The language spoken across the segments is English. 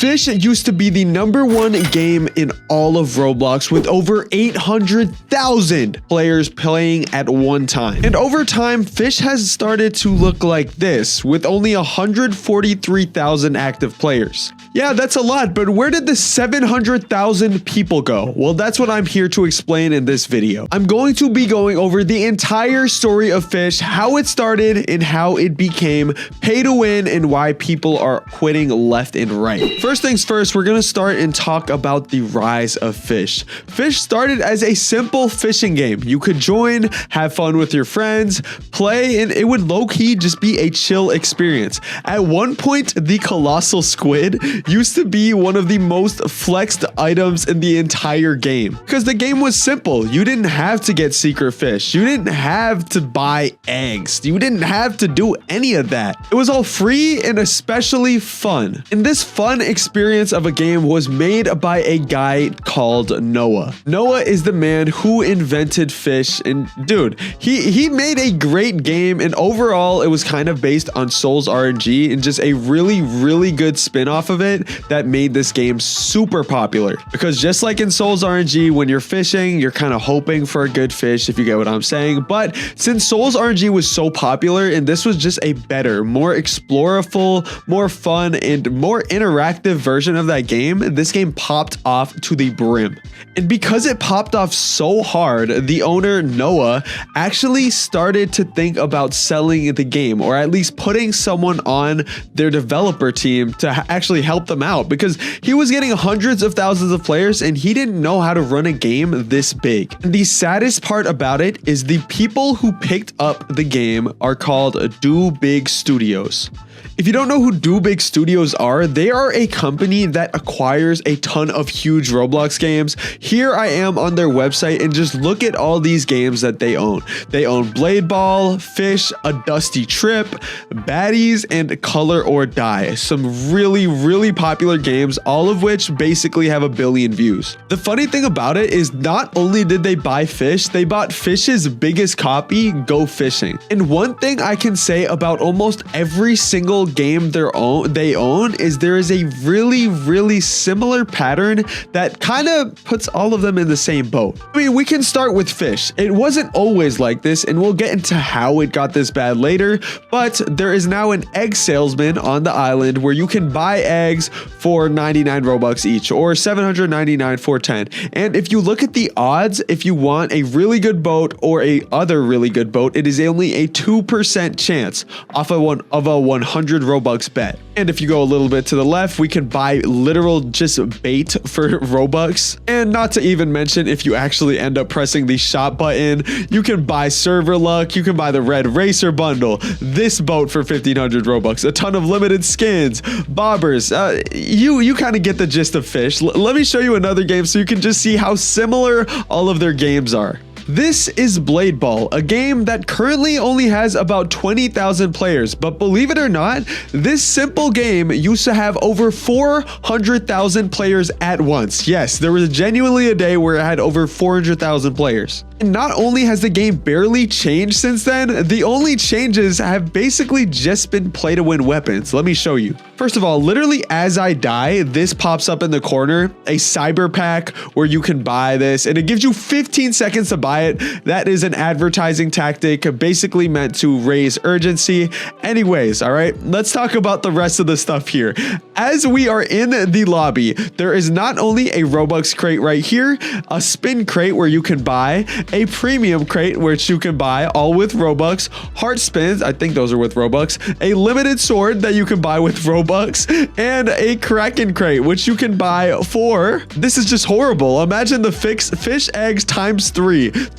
Fisch used to be the #1 game in all of Roblox with over 800,000 players playing at one time. And over time, Fisch has started to look like this with only 143,000 active players. Yeah, that's a lot, but where did the 700,000 people go? Well, that's what I'm here to explain in this video. I'm going to be going over the entire story of Fisch, how it started and how it became pay to win and why people are quitting left and right. First things first, we're gonna start and talk about the rise of Fisch. Fisch started as a simple fishing game. You could join, have fun with your friends, play, and it would low-key just be a chill experience. At one point, the colossal squid used to be one of the most flexed items in the entire game because the game was simple. You didn't have to get secret fish. You didn't have to buy eggs. You didn't have to do any of that. It was all free and especially fun. And this fun experience of a game was made by a guy called Noah. Noah is the man who invented Fisch, and dude, he made a great game, and overall it was kind of based on Souls RNG and just a really good spin-off of it that made this game super popular. Because just like in Souls RNG, when you're fishing, you're kind of hoping for a good fish, if you get what I'm saying. But since Souls RNG was so popular and this was just a better, more explorable, more fun, and more interactive version of that game, this game popped off to the brim. And because it popped off so hard, the owner, Noah, actually started to think about selling the game, or at least putting someone on their developer team to actually help them out, because he was getting hundreds of thousands of players and he didn't know how to run a game this big. And the saddest part about it is the people who picked up the game are called Do Big Studios. If you don't know who Do Big Studios are, they are a company that acquires a ton of huge Roblox games. Here I am on their website and just look at all these games that they own. They own Blade Ball, Fisch, A Dusty Trip, Baddies, and Color or Die. Some really popular games, all of which basically have 1 billion views. The funny thing about it is not only did they buy Fisch, they bought Fisch's biggest copy, Go Fishing. And one thing I can say about almost every single game they own is there is a really similar pattern that kind of puts all of them in the same boat. I mean, we can start with Fisch. It wasn't always like this, and we'll get into how it got this bad later, but there is now an egg salesman on the island where you can buy eggs for 99 Robux each, or 799 for 10. And if you look at the odds, if you want a really good boat or a other really good boat, it is only a 2% chance off of a 100 Robux bet. And if you go a little bit to the left, we can buy literal just bait for Robux. And not to even mention, if you actually end up pressing the shop button, you can buy server luck, you can buy the red racer bundle, this boat for 1500 Robux, a ton of limited skins, bobbers. You kind of get the gist of Fisch. Let me show you another game so you can just see how similar all of their games are. This is Blade Ball, a game that currently only has about 20,000 players, but believe it or not, this simple game used to have over 400,000 players at once. Yes, there was genuinely a day where it had over 400,000 players. And not only has the game barely changed since then, the only changes have basically just been play to win weapons. Let me show you. First of all, literally as I die, this pops up in the corner, a cyber pack where you can buy this, and it gives you 15 seconds to buy it. That is an advertising tactic basically meant to raise urgency. Anyways, all right, let's talk about the rest of the stuff here. As we are in the lobby, there is not only a Robux crate right here, a spin crate where you can buy, a premium crate which you can buy all with Robux, heart spins, I think those are with Robux, a limited sword that you can buy with Robux, and a Kraken crate which you can buy for, this is just horrible, imagine the fish eggs times 300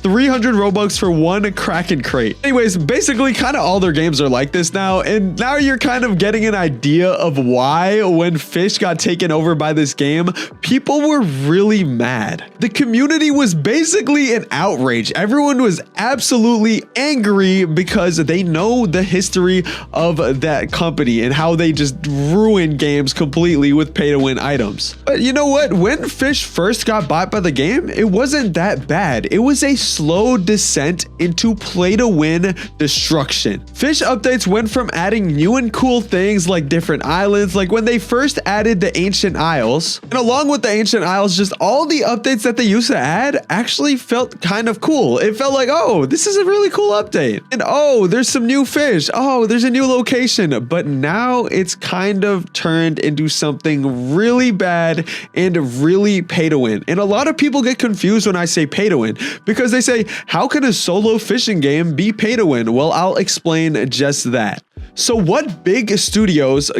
Robux for one Kraken crate. Anyways, basically kind of all their games are like this now, and now you're kind of getting an idea of why when Fisch got taken over by this game, people were really mad. The community was basically an outrage outrage. Everyone was absolutely angry because they know the history of that company and how they just ruin games completely with pay-to-win items. But you know what? When Fisch first got bought by the game, it wasn't that bad. It was a slow descent into play-to-win destruction. Fisch updates went from adding new and cool things like different islands, like when they first added the Ancient Isles, and along with the Ancient Isles, just all the updates that they used to add actually felt kind of cool. It felt like, oh, this is a really cool update. And oh, there's some new fish. Oh, there's a new location. But now it's kind of turned into something really bad and really pay to win. And a lot of people get confused when I say pay to win because they say, how can a solo fishing game be pay to win? Well, I'll explain just that. So big studios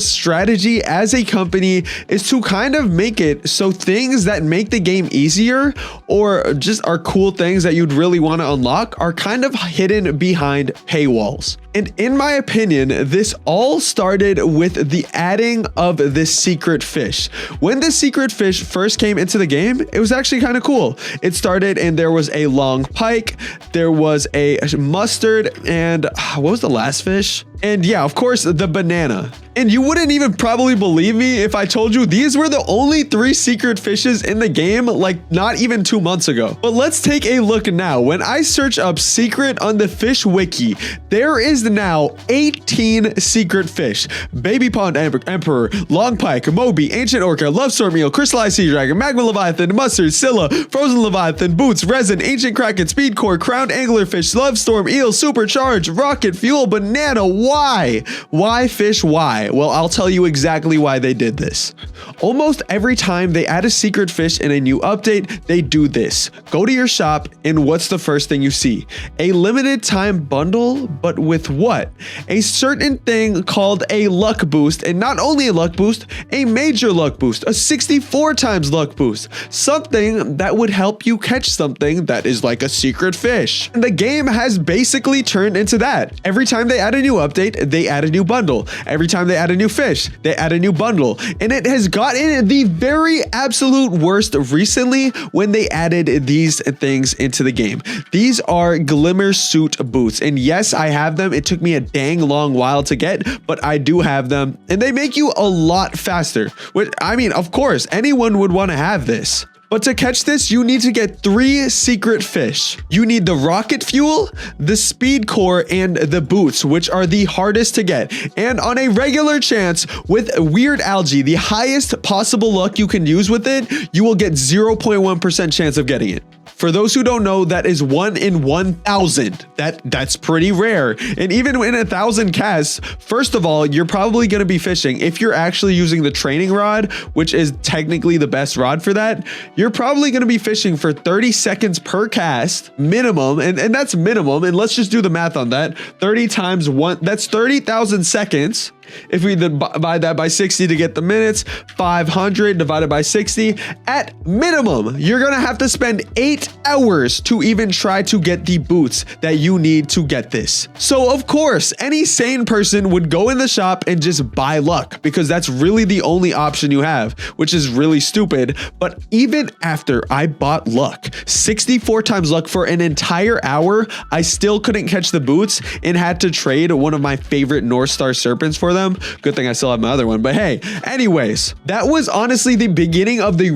strategy as a company is to kind of make it so things that make the game easier or just are cool things that you'd really want to unlock are kind of hidden behind paywalls. And in my opinion, this all started with the adding of this secret fish. When the secret fish first came into the game, it was actually kind of cool. It started and there was a long pike, there was a mustard, and what was the last fish? And yeah, of course, the banana. And you wouldn't even probably believe me if I told you these were the only 3 secret fishes in the game, like not even 2 months ago. But let's take a look now. When I search up secret on the fish wiki, there is now 18 secret fish. Baby Pond Emperor, Long Pike, Moby, Ancient Orca, Love Storm Eel, Crystallized Sea Dragon, Magma Leviathan, Mustard, Scylla, Frozen Leviathan, Boots, Resin, Ancient Kraken, Speed Core, Crowned Anglerfish, Love Storm Eel, Supercharged, Rocket Fuel, Banana. Why? Why fish? Why? Well, I'll tell you exactly why they did this. Almost every time they add a secret fish in a new update, they do this. Go to your shop and what's the first thing you see? A limited time bundle, but with what? A certain thing called a luck boost, and not only a luck boost, a major luck boost, a 64 times luck boost, something that would help you catch something that is like a secret fish. And the game has basically turned into that. Every time they add a new update, they add a new bundle. Every time they add a new fish, they add a new bundle. And it has gotten the very absolute worst recently when they added these things into the game. These are Glimmer Suit boots. And yes, I have them. It took me a dang long while to get, but I do have them. And they make you a lot faster. Which, I mean, of course, anyone would want to have this. But to catch this, you need to get 3 secret fish. You need the rocket fuel, the speed core, and the boots, which are the hardest to get. And on a regular chance with weird algae, the highest possible luck you can use with it, you will get 0.1% chance of getting it. For those who don't know, that is 1 in 1,000. That's pretty rare. And even in 1,000 casts, first of all, you're probably going to be fishing. If you're actually using the training rod, which is technically the best rod for that, you're probably going to be fishing for 30 seconds per cast minimum. And that's minimum. And let's just do the math on that. 30 times 1, that's 30,000 seconds. If we divide that by 60 to get the minutes, 500 divided by 60, at minimum, you're going to have to spend 8 hours to even try to get the boots that you need to get this. So of course, any sane person would go in the shop and just buy luck because that's really the only option you have, which is really stupid. But even after I bought luck, 64 times luck for an entire hour, I still couldn't catch the boots and had to trade one of my favorite North Star Serpents for them. Good thing I still have my other one, but hey, anyways, that was honestly the beginning of the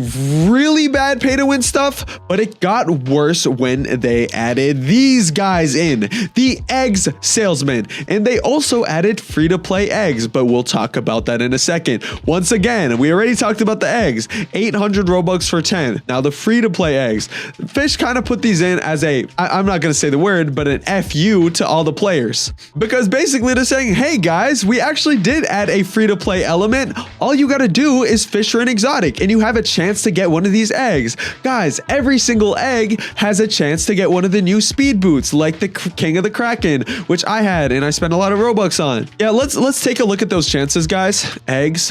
really bad pay to win stuff, but it got worse when they added these guys in, the eggs salesman, and they also added free to play eggs, but we'll talk about that in a second. Once again, we already talked about the eggs, 800 Robux for 10. Now the free to play eggs, Fisch kind of put these in as I'm not going to say the word, but an FU to all the players, because basically they're saying, hey guys, we actually did add a free-to-play element. All you got to do is fish for an exotic and you have a chance to get one of these eggs. Guys, every single egg has a chance to get one of the new speed boots like the King of the Kraken, which I had and I spent a lot of Robux on. Yeah, let's take a look at those chances, guys. Eggs.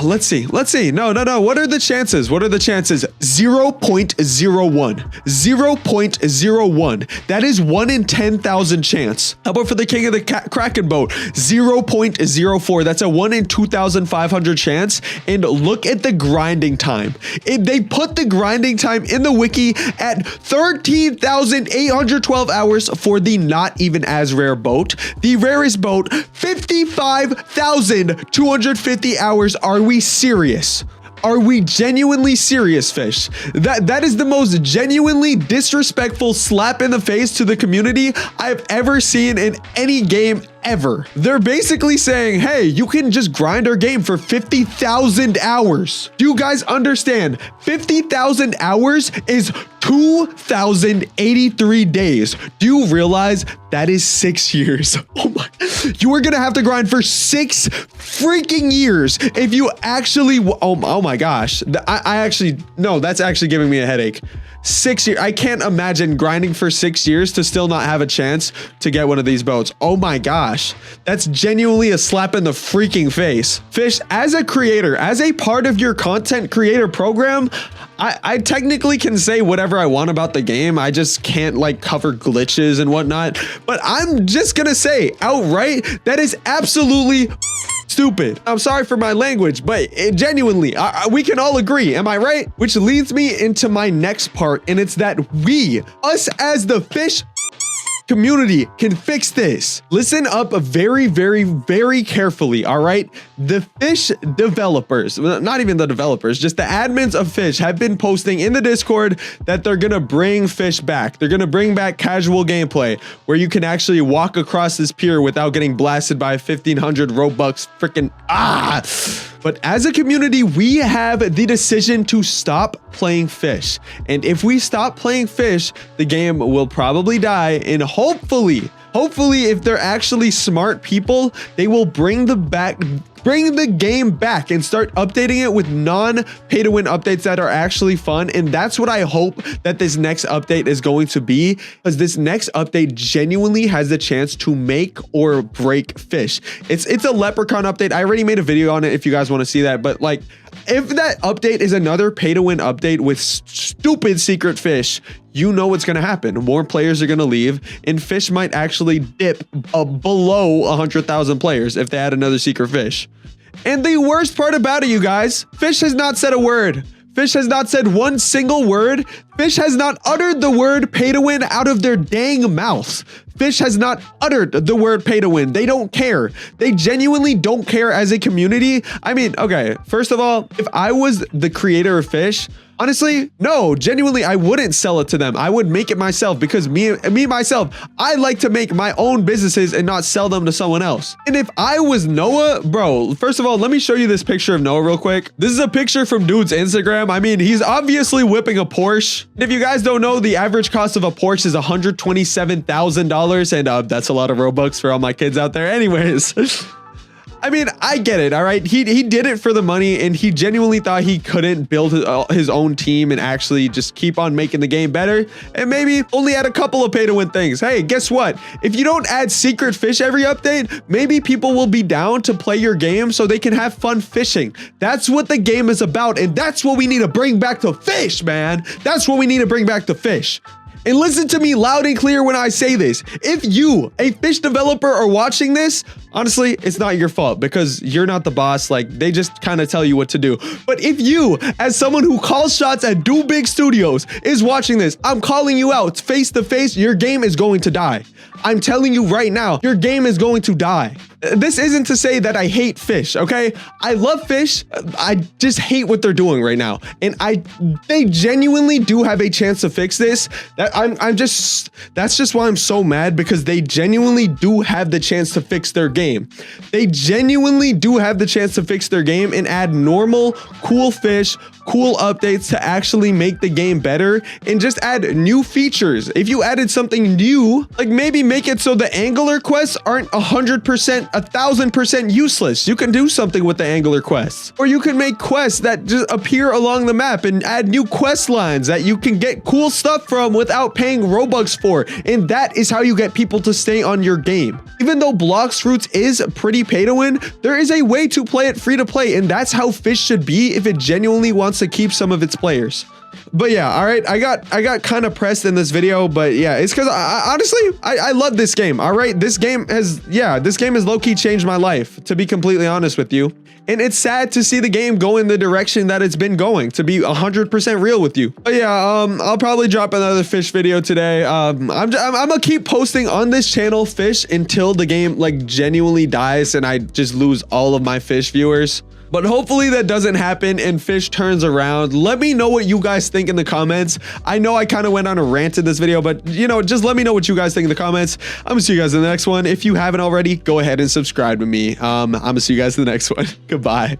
Let's see. No. What are the chances? 0.01. 0.01. That is 1 in 10,000 chance. How about for the king of the Kraken boat? 0.04. That's a 1 in 2,500 chance. And look at the grinding time. They put the grinding time in the wiki at 13,812 hours for the not even as rare boat. The rarest boat, 55,250 hours. Are we serious? Are we genuinely serious, Fish? That is the most genuinely disrespectful slap in the face to the community I've ever seen in any game ever. They're basically saying, hey, you can just grind our game for 50,000 hours. Do you guys understand? 50,000 hours is 2,083 days. Do you realize that is 6 years? Oh my, you are gonna have to grind for 6 freaking years if you actually, oh my gosh. I actually, no, that's actually giving me a headache. 6 years. I can't imagine grinding for 6 years to still not have a chance to get one of these boats. Oh my gosh. That's genuinely a slap in the freaking face. Fish, as a creator, as a part of your content creator program, I technically can say whatever I want about the game. I just can't like cover glitches and whatnot. But I'm just gonna say outright, that is absolutely stupid. I'm sorry for my language, but genuinely, we can all agree. Am I right? Which leads me into my next part, and it's that us as the Fish community can fix this. Listen up very, very, very carefully, all right? The Fish developers, not even the developers, just the admins of Fish have been posting in the Discord that they're gonna bring Fish back. They're gonna bring back casual gameplay where you can actually walk across this pier without getting blasted by 1,500 Robux freaking But as a community, we have the decision to stop playing Fish. And if we stop playing Fish, the game will probably die. And hopefully, if they're actually smart people, they will bring the game back and start updating it with non-pay to win updates that are actually fun. And that's what I hope that this next update is going to be, because this next update genuinely has the chance to make or break Fish. It's a leprechaun update. I already made a video on it if you guys want to see that, but like, if that update is another pay to win update with stupid secret Fish, you know what's going to happen. More players are going to leave, and Fish might actually dip below 100,000 players if they add another secret Fish. And the worst part about it, you guys, Fish has not said a word. Fish has not said one single word. Fish has not uttered the word pay to win out of their dang mouths. Fish has not uttered the word pay to win. They don't care. They genuinely don't care as a community. I mean, okay, first of all, if I was the creator of Fish, honestly, no, genuinely, I wouldn't sell it to them. I would make it myself, because me myself, I like to make my own businesses and not sell them to someone else. And if I was Noah, bro, first of all, let me show you this picture of Noah real quick. This is a picture from dude's Instagram. I mean, he's obviously whipping a Porsche. And if you guys don't know, the average cost of a Porsche is $127,000. And that's a lot of Robux for all my kids out there. Anyways. I mean, I get it, all right? He did it for the money, and he genuinely thought he couldn't build his own team and actually just keep on making the game better, and maybe only add a couple of pay-to-win things. Hey, guess what? If you don't add secret Fish every update, maybe people will be down to play your game so they can have fun fishing. That's what the game is about, and that's what we need to bring back to Fish, man. That's what we need to bring back to Fish. And listen to me loud and clear when I say this. If you, a Fish developer, are watching this, honestly, it's not your fault, because you're not the boss. Like, they just kind of tell you what to do. But if you, as someone who calls shots at Do Big Studios, is watching this, I'm calling you out face to face. Your game is going to die. I'm telling you right now, your game is going to die. This isn't to say that I hate Fish, okay? I love Fish. I just hate what they're doing right now. And they genuinely do have a chance to fix this. That's just why I'm so mad, because they genuinely do have the chance to fix their game. They genuinely do have the chance to fix their game and add normal, cool Fish, cool updates to actually make the game better and just add new features. If you added something new, like maybe make it so the angler quests aren't 100%, 1000% useless. You can do something with the angler quests, or you can make quests that just appear along the map and add new quest lines that you can get cool stuff from without paying Robux for. And that is how you get people to stay on your game. Even though Blox Fruits is pretty pay to win, there is a way to play it free to play, and that's how Fisch should be if it genuinely wants to keep some of its players. But yeah, all right, I got kind of pressed in this video, but yeah, it's because honestly, I love this game. All right, this game has low-key changed my life, to be completely honest with you. And it's sad to see the game go in the direction that it's been going, to be 100% real with you. But yeah, I'll probably drop another Fisch video today. I'm gonna keep posting on this channel Fisch until the game like genuinely dies and I just lose all of my Fisch viewers. But hopefully that doesn't happen and Fisch turns around. Let me know what you guys think in the comments. I know I kind of went on a rant in this video, but you know, just let me know what you guys think in the comments. I'm gonna see you guys in the next one. If you haven't already, go ahead and subscribe to me. I'm gonna see you guys in the next one. Goodbye.